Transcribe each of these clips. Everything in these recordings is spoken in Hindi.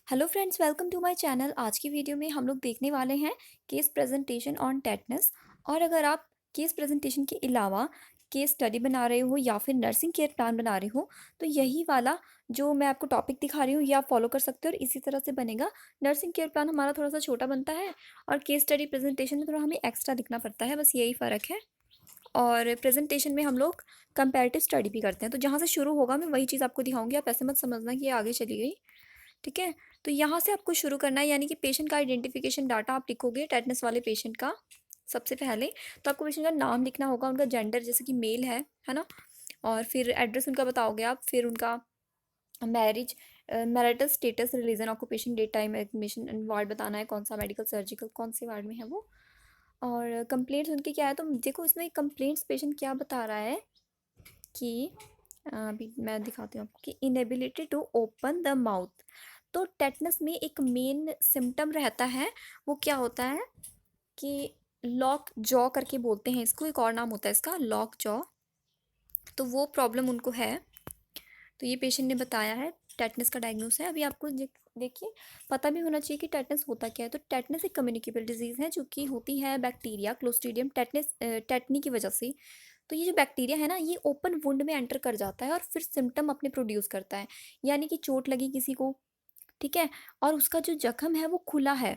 Hello friends, welcome to my channel. आज की वीडियो में हम लोग देखने वाले हैं केस प्रेजेंटेशन ऑन टेटनस। और अगर आप केस प्रेजेंटेशन के अलावा केस स्टडी बना रहे हो या फिर नर्सिंग केयर प्लान बना रहे हो तो यही वाला जो मैं आपको टॉपिक दिखा रही हूँ ये आप फॉलो कर सकते हो और इसी तरह से बनेगा। नर्सिंग केयर प्लान हमारा थोड़ा सा छोटा बनता है और केस स्टडी प्रेजेंटेशन में थोड़ा हमें एक्स्ट्रा दिखना पड़ता है, बस यही फ़र्क है। और प्रेजेंटेशन में हम लोग कंपैरेटिव स्टडी भी करते हैं, तो जहाँ से शुरू होगा मैं वही चीज़ आपको दिखाऊंगी। आप ऐसे मत समझना कि ये आगे चली गई, ठीक है। तो यहाँ से आपको शुरू करना है, यानी कि पेशेंट का आइडेंटिफिकेशन डाटा आप लिखोगे टेटनस वाले पेशेंट का। सबसे पहले तो आपको पेशेंट का नाम लिखना होगा, उनका जेंडर जैसे कि मेल है ना। और फिर एड्रेस उनका बताओगे आप, फिर उनका marriage, marital status, religion, occupation, date, time, admission and ward बताना है, कौन सा मेडिकल सर्जिकल कौन से वार्ड में है वो। और कंप्लेंट्स उनके क्या है, तो देखो इसमें कंप्लेंट्स पेशेंट क्या बता रहा है कि अभी मैं दिखाती हूँ आपको कि inability to open the mouth. तो टेटनस में एक मेन सिम्टम रहता है, वो क्या होता है कि लॉक जॉ करके बोलते हैं इसको, एक और नाम होता है इसका लॉक जॉ। तो वो प्रॉब्लम उनको है, तो ये पेशेंट ने बताया है। टेटनस का डायग्नोस है। अभी आपको देखिए पता भी होना चाहिए कि टेटनस होता क्या है। तो टेटनस एक कम्युनिकेबल डिजीज़ है जो कि होती है बैक्टीरिया क्लोस्ट्रीडियम टेटनस टेटनी की वजह से। तो ये जो बैक्टीरिया है ना, ये ओपन वुंड में एंटर कर जाता है और फिर सिम्टम अपने प्रोड्यूस करता है। यानी कि चोट लगी किसी को, ठीक है, और उसका जो जख्म है वो खुला है,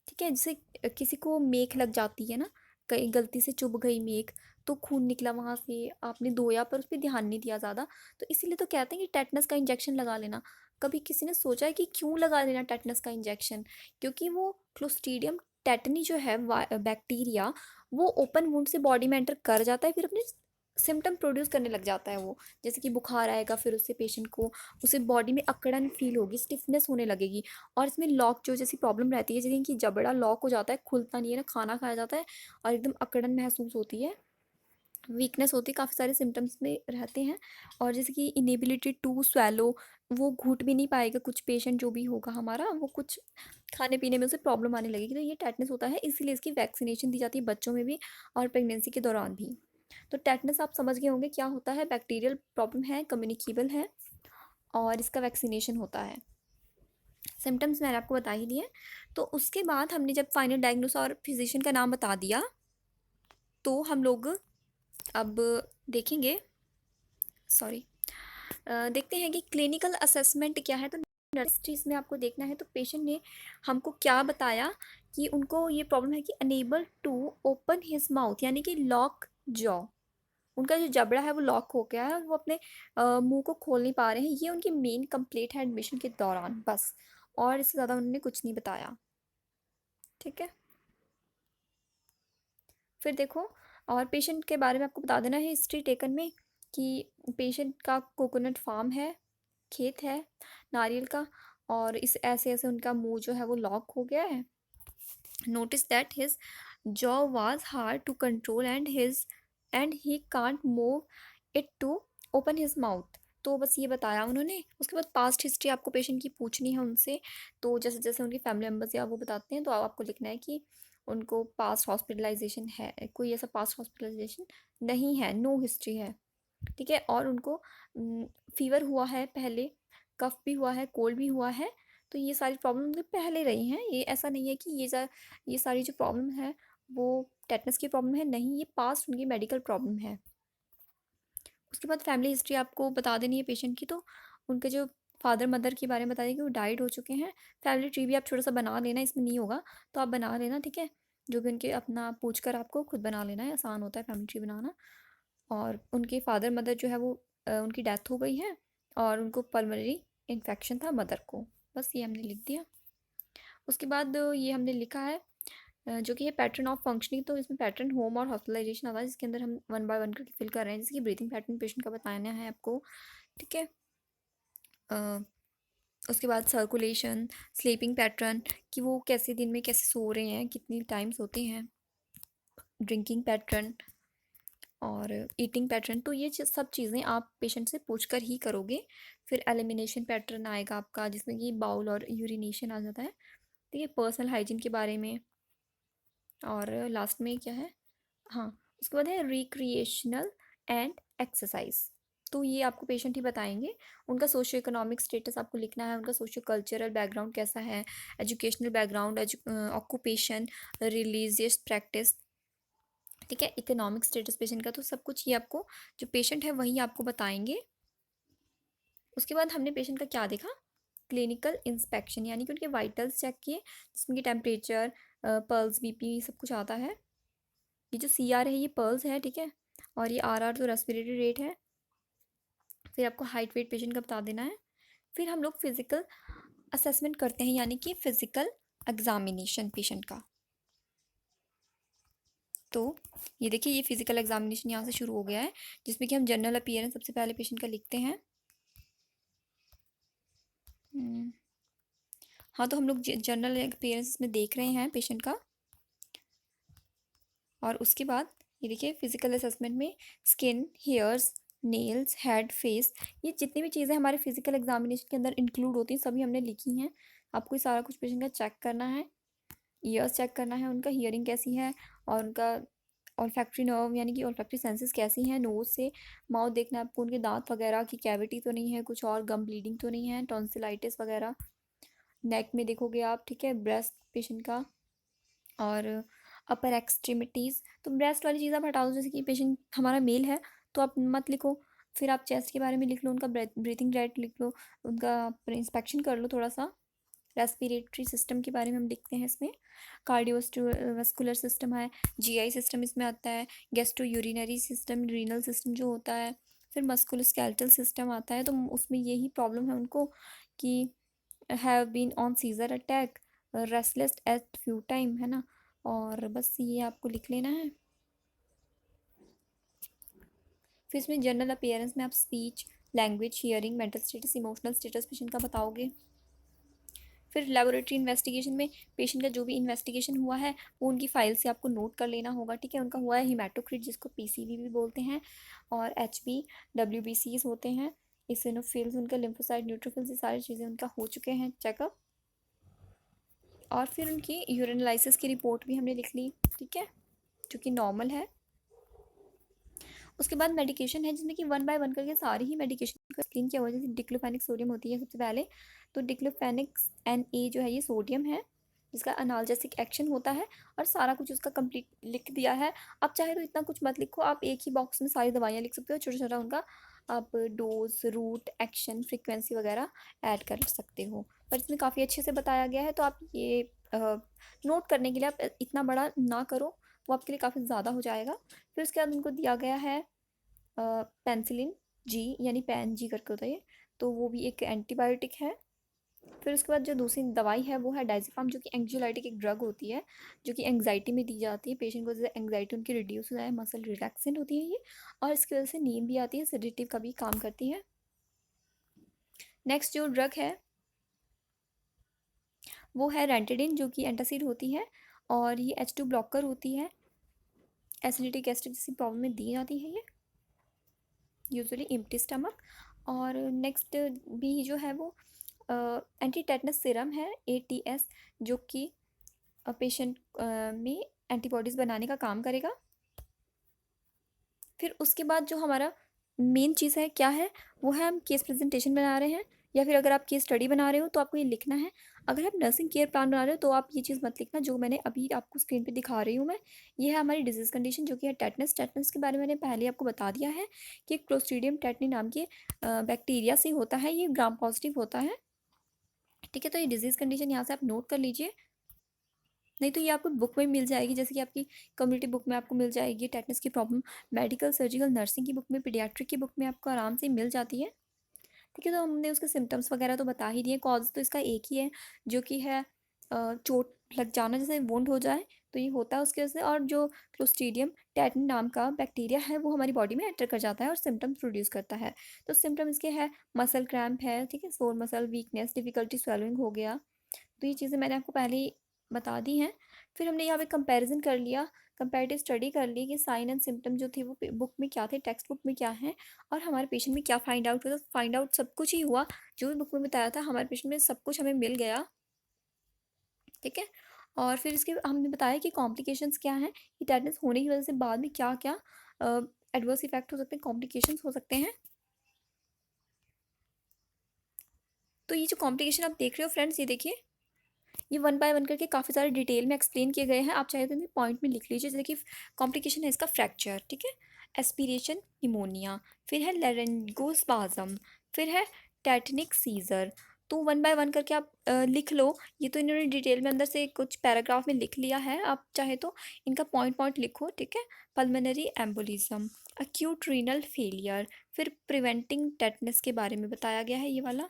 ठीक है। जैसे किसी को मेख लग जाती है ना, कहीं गलती से चुभ गई मेख, तो खून निकला वहां से, आपने धोया पर उस पर ध्यान नहीं दिया ज़्यादा, तो इसीलिए तो कहते हैं कि टेटनस का इंजेक्शन लगा लेना। कभी किसी ने सोचा है कि क्यों लगा लेना टेटनस का इंजेक्शन? क्योंकि वो क्लोस्ट्रीडियम टेटनी जो है बैक्टीरिया, वो ओपन वुंड से बॉडी में एंटर कर जाता है, फिर अपने सिम्टम प्रोड्यूस करने लग जाता है वो। जैसे कि बुखार आएगा, फिर उससे पेशेंट को उसे बॉडी में अकड़न फील होगी, स्टिफनेस होने लगेगी। और इसमें लॉक जो जैसी प्रॉब्लम रहती है, जैसे कि जबड़ा लॉक हो जाता है, खुलता नहीं है ना, खाना खाया जाता है और एकदम अकड़न महसूस होती है, वीकनेस होती है, काफ़ी सारे सिम्टम्स में रहते हैं। और जैसे कि इनेबिलिटी टू स्वेलो, वो घूट भी नहीं पाएगा कुछ पेशेंट जो भी होगा हमारा, वो कुछ खाने पीने में उसे प्रॉब्लम आने लगेगी। तो ये टेटनस होता है, इसीलिए इसकी वैक्सीनेशन दी जाती है बच्चों में भी और प्रेगनेंसी के दौरान भी। तो टेटनस आप समझ गए होंगे क्या होता है, बैक्टीरियल प्रॉब्लम है, कम्युनिकेबल है और इसका वैक्सीनेशन होता है। सिम्टम्स मैंने आपको बता ही दिए। तो उसके बाद हमने जब फाइनल डायग्नोस और फिजिशियन का नाम बता दिया, तो हम लोग अब देखेंगे, सॉरी, देखते हैं कि क्लिनिकल असेसमेंट क्या है। तो नर्स चीज़ में आपको देखना है, तो पेशेंट ने हमको क्या बताया कि उनको ये प्रॉब्लम है कि unable to open his mouth, यानी कि लॉक जॉ, उनका जो जबड़ा है वो लॉक हो गया है और वो अपने मुंह को खोल नहीं पा रहे हैं। ये उनकी मेन कंप्लेंट है एडमिशन के दौरान, बस। और इससे ज़्यादा उन्होंने कुछ नहीं बताया, ठीक है। फिर देखो, और पेशेंट के बारे में आपको बता देना है हिस्ट्री टेकन में कि पेशेंट का कोकोनट फार्म है, खेत है नारियल का, और इस ऐसे ऐसे उनका मुंह जो है वो लॉक हो गया है। Notice that his jaw was hard to control and he can't move it to open his mouth. तो बस ये बताया उन्होंने। उसके बाद पास्ट हिस्ट्री आपको पेशेंट की पूछनी है उनसे। तो जैसे जैसे उनके फैमिली मेम्बर्स या वो बताते हैं, तो आपको लिखना है कि उनको पास्ट हॉस्पिटलाइजेशन है, कोई ऐसा पास्ट हॉस्पिटलाइजेशन नहीं है, नो हिस्ट्री है, ठीक है। और उनको फीवर हुआ है पहले, कफ भी हुआ है, कोल्ड भी हुआ है। तो ये सारी प्रॉब्लम उनके पहले रही हैं, ये ऐसा नहीं है कि ये सारी जो प्रॉब्लम है वो टेटनस की प्रॉब्लम है, नहीं, ये पास्ट उनकी मेडिकल प्रॉब्लम है। उसके बाद फैमिली हिस्ट्री आपको बता देनी है पेशेंट की। तो उनके जो फादर मदर के बारे में बता दें कि वो डाइड हो चुके हैं। फैमिली ट्री भी आप छोटा सा बना लेना, इसमें नहीं होगा तो आप बना लेना, ठीक है। जो भी उनके अपना पूछ कर आपको खुद बना लेना है, आसान होता है फैमिली ट्री बनाना। और उनके फादर मदर जो है वो उनकी डेथ हो गई है और उनको पल्मोनरी इन्फेक्शन था मदर को, बस ये हमने लिख दिया। उसके बाद ये हमने लिखा है जो कि है पैटर्न ऑफ फंक्शनिंग। तो इसमें पैटर्न होम और हॉस्पिटलाइजेशन आता है, जिसके अंदर हम वन बाय वन करके फिल कर रहे हैं। जैसे कि ब्रीथिंग पैटर्न पेशेंट का बताना है आपको, ठीक है। अ, उसके बाद सर्कुलेशन, स्लीपिंग पैटर्न, कि वो कैसे दिन में कैसे सो रहे हैं, कितनी टाइम सोते हैं, ड्रिंकिंग पैटर्न और ईटिंग पैटर्न। तो ये सब चीज़ें आप पेशेंट से पूछ कर ही करोगे। फिर एलिमिनेशन पैटर्न आएगा आपका, जिसमें कि बाउल और यूरिनेशन आ जाता है, ठीक है। पर्सनल हाइजीन के बारे में। और लास्ट में क्या है, हाँ, उसके बाद है रिक्रिएशनल एंड एक्सरसाइज। तो ये आपको पेशेंट ही बताएंगे। उनका सोशियो इकोनॉमिक स्टेटस आपको लिखना है, उनका सोशियो कल्चरल बैकग्राउंड कैसा है, educational background, occupation, religious practice, ठीक है, इकोनॉमिक स्टेटस पेशेंट का, तो सब कुछ ये आपको जो पेशेंट है वही आपको बताएंगे। उसके बाद हमने पेशेंट का क्या देखा, क्लिनिकल इंस्पेक्शन, यानी कि उनके वाइटल्स चेक किए, जिसमें कि टेम्परेचर, पल्स, बीपी, सब कुछ आता है। ये जो CR है ये पल्स है, ठीक है, और ये RR तो रेस्पिरेटरी रेट है। फिर आपको हाइट वेट पेशेंट का बता देना है। फिर हम लोग फिजिकल असेसमेंट करते हैं, यानी कि फिजिकल एग्जामिनेशन पेशेंट का। तो ये देखिए, ये फिजिकल एग्जामिनेशन यहाँ से शुरू हो गया है, जिसमें कि हम जनरल अपीयरेंस सबसे पहले पेशेंट का लिखते हैं। हाँ, तो हम लोग जनरल अपीयरेंस में देख रहे हैं पेशेंट का। और उसके बाद ये देखिए, फिजिकल असेसमेंट में skin, hairs, nails, head, face, ये जितनी भी चीज़ें हमारे फिजिकल एग्जामिनेशन के अंदर इंक्लूड होती हैं सभी हमने लिखी हैं। आपको ये सारा कुछ पेशेंट का चेक करना है। ईयर्स चेक करना है, उनका हियरिंग कैसी है, और उनका ऑल्फैक्टरी नर्व यानी कि ऑल्फैक्टरी सेंसेस कैसी हैं, नोज से माउथ देखना है आपको, उनके दांत वगैरह की कैविटी तो नहीं है, कुछ और गम ब्लीडिंग तो नहीं है, टॉन्सिलाइटिस वगैरह। नेक में देखोगे आप, ठीक है, ब्रेस्ट पेशेंट का, और अपर एक्सट्रीमिटीज़। तो ब्रेस्ट वाली चीज़ आप हटा दो, जैसे कि पेशेंट हमारा मेल है तो आप मत लिखो। फिर आप चेस्ट के बारे में लिख लो, उनका ब्रीथिंग रेट लिख लो, उनका इंस्पेक्शन कर लो थोड़ा सा। रेस्पिरेटरी सिस्टम के बारे में हम लिखते हैं इसमें। कार्डियोवास्कुलर सिस्टम है, GI सिस्टम इसमें आता है, gastro urinary system, renal system जो होता है, फिर मस्कुलोस्केलेटल सिस्टम आता है। तो उसमें यही प्रॉब्लम है उनको कि have been on seizure attack, restless at few time, है ना। और बस ये आपको लिख लेना है। फिर इसमें जनरल अपीयरेंस में आप speech, language, hearing, mental status, emotional status patient का बताओगे। फिर लेबोरेटरी इन्वेस्टिगेशन में पेशेंट का जो भी इन्वेस्टिगेशन हुआ है वो उनकी फाइल से आपको नोट कर लेना होगा, ठीक है। उनका हुआ है हिमेटोक्रिट, जिसको PCV भी बोलते हैं, और HB, WBCs होते हैं, इसिनोफिल्स, उनका लिम्फोसाइट, न्यूट्रोफिल्स, ये सारी चीज़ें उनका हो चुके हैं चेकअप। और फिर उनकी यूरिनलाइसिस की रिपोर्ट भी हमने लिख ली, ठीक है, जो कि नॉर्मल है। उसके बाद मेडिकेशन है, जिसमें कि 1 बाय 1 करके सारी ही मेडिकेशन को एक्सप्लेन किया हुआ है। जैसे डिक्लोफेनिक सोडियम होती है सबसे पहले, तो डिक्लोफेनिक NA जो है ये सोडियम है, जिसका अनाल्जेसिक एक्शन होता है, और सारा कुछ उसका कंप्लीट लिख दिया है। आप चाहे तो इतना कुछ मत लिखो, आप एक ही बॉक्स में सारी दवाइयाँ लिख सकते हो, छोटा छोटा उनका आप डोज, रूट, एक्शन, फ्रिक्वेंसी वगैरह ऐड कर सकते हो। पर इसमें काफ़ी अच्छे से बताया गया है, तो आप ये नोट करने के लिए आप इतना बड़ा ना करो, वो आपके लिए काफ़ी ज़्यादा हो जाएगा। फिर उसके बाद उनको दिया गया है पेंसिलिन G, यानी पेन G करके होता है ये, तो वो भी एक एंटीबायोटिक है। फिर उसके बाद जो दूसरी दवाई है वो है डायज़ेपाम, जो कि एंग्जियोलाइटिक एक ड्रग होती है, जो कि एंग्जाइटी में दी जाती है पेशेंट को, जैसे एंग्जाइटी उनकी रिड्यूस हो जाए, मसल रिलैक्सेंट होती है ये, और इसकी वजह से नींद भी आती है, सेडेटिव का भी काम करती है। नेक्स्ट जो ड्रग है वो है रेंटेडिन, जो कि एंटासिड होती है, और ये H2 ब्लॉकर होती है। एसिडिटी, गैस्ट्रिक जैसी प्रॉब्लम में दी जाती है ये, यूजुअली एम्प्टी स्टमक। और नेक्स्ट भी जो है वो एंटी टेटनस सीरम है, ATS, जो कि पेशेंट में एंटीबॉडीज़ बनाने का काम करेगा। फिर उसके बाद जो हमारा मेन चीज़ है क्या है, वो है हम केस प्रेजेंटेशन बना रहे हैं, या फिर अगर आप केस स्टडी बना रहे हो तो आपको ये लिखना है। अगर आप नर्सिंग केयर प्लान बना रहे हो तो आप ये चीज़ मत लिखना जो मैंने अभी आपको स्क्रीन पे दिखा रही हूँ मैं। ये है हमारी डिजीज़ कंडीशन, जो कि है टेटनस। टेटनस के बारे में मैंने पहले आपको बता दिया है कि क्लोस्ट्रीडियम टेटनी नाम के बैक्टीरिया से होता है, ये ग्राम पॉजिटिव होता है, ठीक है। तो ये डिजीज़ कंडीशन यहाँ से आप नोट कर लीजिए, नहीं तो ये आपको बुक में मिल जाएगी, जैसे कि आपकी कम्युनिटी बुक में आपको मिल जाएगी टेटनस की प्रॉब्लम, मेडिकल, सर्जिकल, नर्सिंग की बुक में, पीडियाट्रिक की बुक में आपको आराम से मिल जाती है, ठीक है। तो हमने उसके सिम्टम्स वगैरह तो बता ही दिए। कॉज तो इसका एक ही है, जो कि है चोट लग जाना, जैसे वुंड हो जाए तो ये होता है उसकी वजह से। और जो क्लोस्ट्रीडियम टेटनी नाम का बैक्टीरिया है वो हमारी बॉडी में एंटर कर जाता है और सिम्टम्स प्रोड्यूस करता है। तो सिम्टम इसके है मसल क्रैम्प है, ठीक है, सोर मसल वीकनेस, डिफिकल्टी स्वेलिंग हो गया। तो ये चीज़ें मैंने आपको पहले ही बता दी हैं। फिर हमने यहाँ पे कंपैरिजन कर लिया, कंपैरेटिव स्टडी कर ली कि साइन एंड सिम्टम जो थे वो बुक में क्या थे, टेक्स्ट बुक में क्या है, और हमारे पेशेंट में क्या फाइंड आउट हुआ। तो फाइंड आउट सब कुछ ही हुआ, जो भी बुक में बताया था हमारे पेशेंट में सब कुछ हमें मिल गया, ठीक है। और फिर इसके हमने बताया कि कॉम्प्लिकेशंस क्या हैं, कि टेटनस होने की वजह से बाद में क्या क्या एडवर्स इफेक्ट हो सकते हैं, कॉम्प्लिकेशंस हो सकते हैं। तो ये जो कॉम्प्लिकेशन आप देख रहे हो फ्रेंड्स, ये देखिए, ये वन बाय वन करके काफ़ी सारे डिटेल में एक्सप्लेन किए गए हैं। आप चाहे तो इन्हें पॉइंट में लिख लीजिए। जैसे कि कॉम्प्लिकेशन है इसका फ्रैक्चर, ठीक है, एस्पिरेशन निमोनिया, फिर है लेरेंगोस्पाज्म, फिर है टेटनिक सीजर। तो वन बाय वन करके आप लिख लो। ये तो इन्होंने डिटेल में अंदर से कुछ पैराग्राफ में लिख लिया है, आप चाहे तो इनका पॉइंट पॉइंट लिखो, ठीक है। Pulmonary embolism, acute renal failure, फिर प्रिवेंटिंग टेटनस के बारे में बताया गया है ये वाला।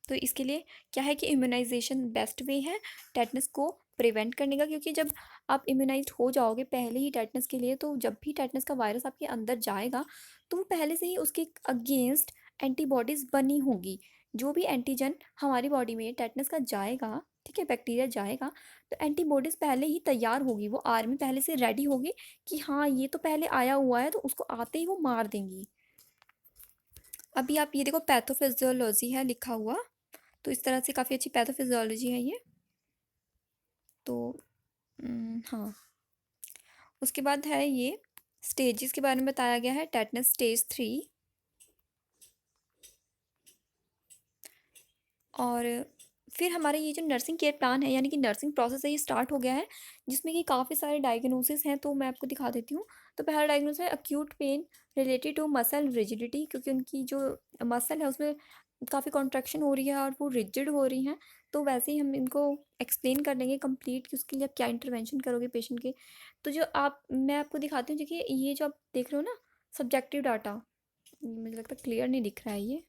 तो इसके लिए क्या है कि इम्यूनाइजेशन बेस्ट वे है टेटनस को प्रिवेंट करने का, क्योंकि जब आप इम्यूनाइज्ड हो जाओगे पहले ही टेटनस के लिए, तो जब भी टेटनस का वायरस आपके अंदर जाएगा तो वो पहले से ही उसके अगेंस्ट एंटीबॉडीज़ बनी होगी। जो भी एंटीजन हमारी बॉडी में टेटनस का जाएगा, ठीक है, बैक्टीरिया जाएगा, तो एंटीबॉडीज़ पहले ही तैयार होगी, वो आर्मी पहले से रेडी होगी कि हाँ ये तो पहले आया हुआ है, तो उसको आते ही वो मार देंगी। अभी आप ये देखो, पैथोफिजियोलॉजी है लिखा हुआ, तो इस तरह से काफ़ी अच्छी पैथोफिजियोलॉजी है ये। तो हाँ, उसके बाद है ये स्टेजेस के बारे में बताया गया है, टेटनस स्टेज 3। और फिर हमारा ये जो नर्सिंग केयर प्लान है, यानी कि नर्सिंग प्रोसेस है, ये स्टार्ट हो गया है, जिसमें कि काफ़ी सारे डायग्नोसिस हैं। तो मैं आपको दिखा देती हूँ। तो पहला डायग्नोसिस है acute pain related to muscle rigidity, क्योंकि उनकी जो मसल है उसमें काफ़ी कॉन्ट्रैक्शन हो रही है और वो रिजिड हो रही हैं। तो वैसे ही हम इनको एक्सप्लेन कर देंगे कंप्लीट कि उसके लिए आप क्या इंटरवेंशन करोगे पेशेंट के। तो जो आप मैं आपको दिखाती हूँ, देखिए ये जो आप देख रहे हो ना, सब्जेक्टिव डाटा, मुझे लगता है क्लियर नहीं दिख रहा है ये,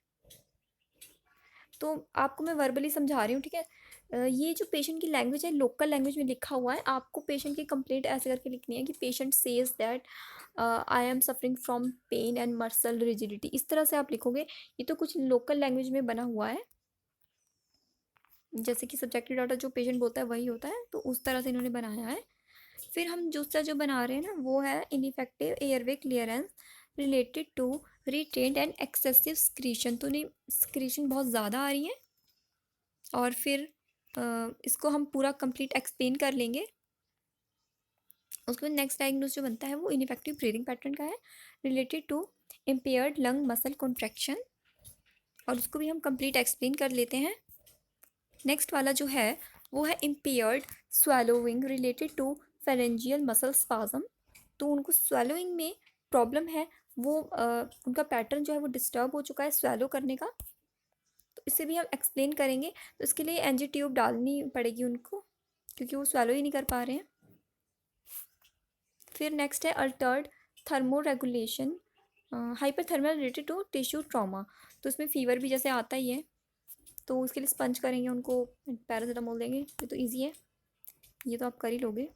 तो आपको मैं वर्बली समझा रही हूँ, ठीक है। ये जो पेशेंट की लैंग्वेज है, लोकल लैंग्वेज में लिखा हुआ है। आपको पेशेंट की कंप्लेंट ऐसे करके लिखनी है कि patient says that I am suffering from pain and muscle rigidity, इस तरह से आप लिखोगे। ये तो कुछ लोकल लैंग्वेज में बना हुआ है, जैसे कि सब्जेक्टिव डाटा जो पेशेंट बोलता है वही होता है, तो उस तरह से इन्होंने बनाया है। फिर हम दूसरा जो बना रहे हैं ना, वो है ineffective airway clearance related to retained and excessive secretion. तो नहीं, स्क्रीशन बहुत ज़्यादा आ रही है, और फिर इसको हम पूरा कंप्लीट एक्सप्लेन कर लेंगे। उसके बाद नेक्स्ट डायग्नोस जो बनता है वो इनइफेक्टिव ब्रीदिंग पैटर्न का है, related to impaired lung muscle contraction, और उसको भी हम कंप्लीट एक्सप्लेन कर लेते हैं। नेक्स्ट वाला जो है वो है impaired swallowing related to pharyngeal muscle spasm. तो उनको स्वेलोइंग में प्रॉब्लम है, वो उनका पैटर्न जो है वो डिस्टर्ब हो चुका है स्वेलो करने का, तो इसे भी हम एक्सप्लेन करेंगे। तो इसके लिए एनजी ट्यूब डालनी पड़ेगी उनको, क्योंकि वो स्वेलो ही नहीं कर पा रहे हैं। फिर नेक्स्ट है altered thermoregulation hyperthermal related to tissue trauma. तो इसमें फीवर भी जैसे आता ही है, तो उसके लिए स्पंज करेंगे उनको, पैरासीटामोल देंगे। ये तो ईजी है, ये तो आप कर ही लोगे।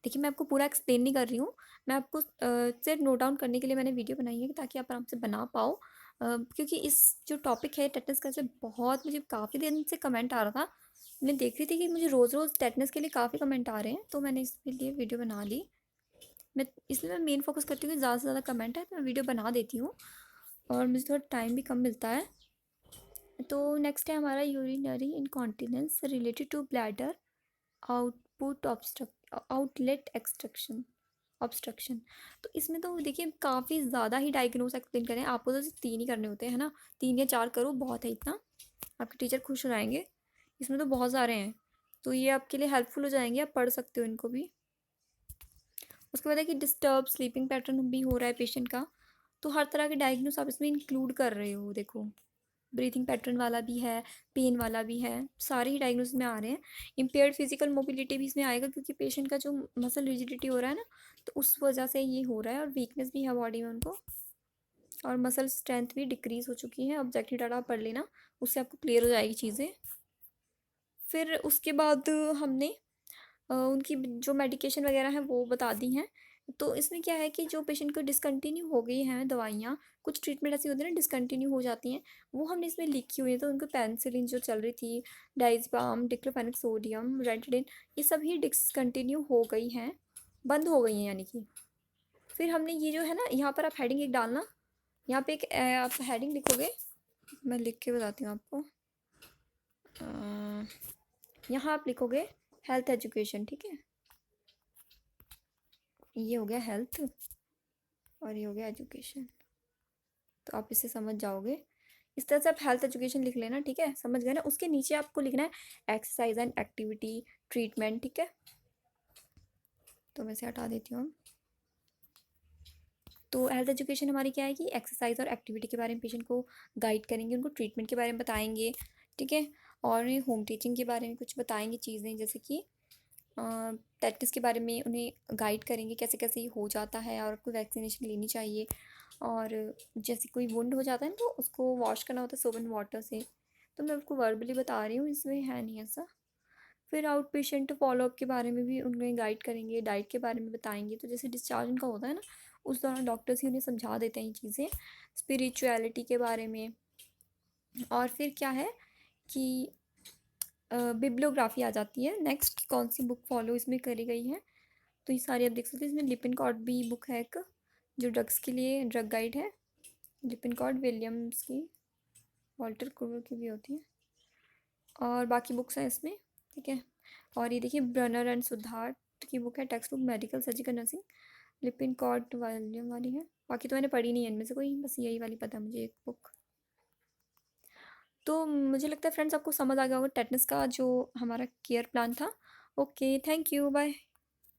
देखिए मैं आपको पूरा एक्सप्लेन नहीं कर रही हूँ, मैं आपको सिर्फ नोट डाउन करने के लिए मैंने वीडियो बनाई है, ताकि आप आराम से बना पाओ। क्योंकि इस जो टॉपिक है टेटनस का, से बहुत मुझे काफ़ी दिन से कमेंट आ रहा था। मैं देख रही थी कि मुझे रोज़ रोज़ टेटनस के लिए काफ़ी कमेंट आ रहे हैं, तो मैंने इसके लिए वीडियो बना ली। मैं इसलिए मैं मेन फोकस करती हूँ कि ज़्यादा से ज़्यादा कमेंट है तो मैं वीडियो बना देती हूँ, और मुझे थोड़ा टाइम भी कम मिलता है। तो नेक्स्ट है हमारा urinary incontinence related to bladder output outlet extraction obstruction. तो इसमें तो देखिए काफ़ी ज़्यादा ही डायग्नोस एक्सप्लेन करें, आपको तो सिर्फ 3 ही करने होते हैं ना, 3 या 4 करो बहुत है इतना, आपके टीचर खुश हो जाएंगे। इसमें तो बहुत सारे हैं, तो ये आपके लिए हेल्पफुल हो जाएंगे, आप पढ़ सकते हो इनको भी। उसके बाद है कि डिस्टर्ब स्लीपिंग पैटर्न भी हो रहा है पेशेंट का, तो हर तरह के डायग्नोस आप इसमें इंक्लूड कर रहे हो। देखो ब्रीथिंग पैटर्न वाला भी है, पेन वाला भी है, सारे ही डायग्नोस में आ रहे हैं। इम्पेयर्ड फिजिकल मोबिलिटी भी इसमें आएगा, क्योंकि पेशेंट का जो मसल रिजिडिटी हो रहा है ना, तो उस वजह से ये हो रहा है, और वीकनेस भी है बॉडी में उनको, और मसल स्ट्रेंथ भी डिक्रीज़ हो चुकी है। ऑब्जेक्टिव डाटा पढ़ लेना, उससे आपको क्लियर हो जाएगी चीज़ें। फिर उसके बाद हमने उनकी जो मेडिकेशन वगैरह हैं वो बता दी हैं। तो इसमें क्या है कि जो पेशेंट को डिसकंटिन्यू हो गई हैं दवाइयाँ, कुछ ट्रीटमेंट ऐसी होती है ना डिसकंटिन्यू हो जाती हैं, वो हमने इसमें लिखी हुई है। तो उनको पेनिसिलिन जो चल रही थी, डाइज़पाम, डिक्लोफेनेक सोडियम, रेटिडिन, ये सभी डिसकंटिन्यू हो गई हैं, बंद हो गई हैं यानी कि। फिर हमने ये जो है ना, यहाँ पर आप हेडिंग एक डालना, यहाँ पे एक आप हेडिंग लिखोगे, मैं लिख के बताती हूँ आपको। यहाँ आप लिखोगे हेल्थ एजुकेशन, ठीक है, ये हो गया हेल्थ और ये हो गया एजुकेशन। तो आप इसे समझ जाओगे इस तरह से आप हेल्थ एजुकेशन लिख लेना, ठीक है, समझ गए ना। उसके नीचे आपको लिखना है एक्सरसाइज एंड एक्टिविटी ट्रीटमेंट, ठीक है। तो मैं इसे हटा देती हूँ। तो हेल्थ एजुकेशन हमारी क्या है कि एक्सरसाइज और एक्टिविटी के बारे में पेशेंट को गाइड करेंगे, उनको ट्रीटमेंट के बारे में बताएंगे, ठीक है। और होम टीचिंग के बारे में कुछ बताएंगे चीज़ें, जैसे कि टेटनस के बारे में उन्हें गाइड करेंगे कैसे कैसे ये हो जाता है और आपको वैक्सीनेशन लेनी चाहिए। और जैसे कोई वुंड हो जाता है ना तो उसको वॉश करना होता है सोप एंड वाटर से। तो मैं उसको वर्बली बता रही हूँ, इसमें है नहीं ऐसा। फिर आउट पेशेंट फॉलोअप के बारे में भी उन्हें गाइड करेंगे, डाइट के बारे में बताएंगे। तो जैसे डिस्चार्ज उनका होता है ना, उस दौरान डॉक्टर्स ही उन्हें समझा देते हैं ये चीज़ें, स्पिरिचुअलिटी के बारे में। और फिर क्या है कि बिब्लियोग्राफी आ जाती है, नेक्स्ट कौन सी बुक फॉलो इसमें करी गई है। तो ये सारी आप देख सकते हैं। इसमें लिपिनकॉर्ड भी बुक है एक, जो ड्रग्स के लिए ड्रग गाइड है। लिपिनकॉर्ड विलियम्स की, वॉल्टर क्रूगर की भी होती है, और बाकी बुक्स हैं इसमें, ठीक है। और ये देखिए ब्रनर एंड सुधार्थ की बुक है, textbook medical surgical nursing, Lippincott volume वाली है। बाकी तो मैंने पढ़ी नहीं है इनमें से कोई, बस यही वाली पता है मुझे एक बुक। तो मुझे लगता है फ्रेंड्स आपको समझ आ गया होगा टेटनस का जो हमारा केयर प्लान था। Okay, thank you, bye.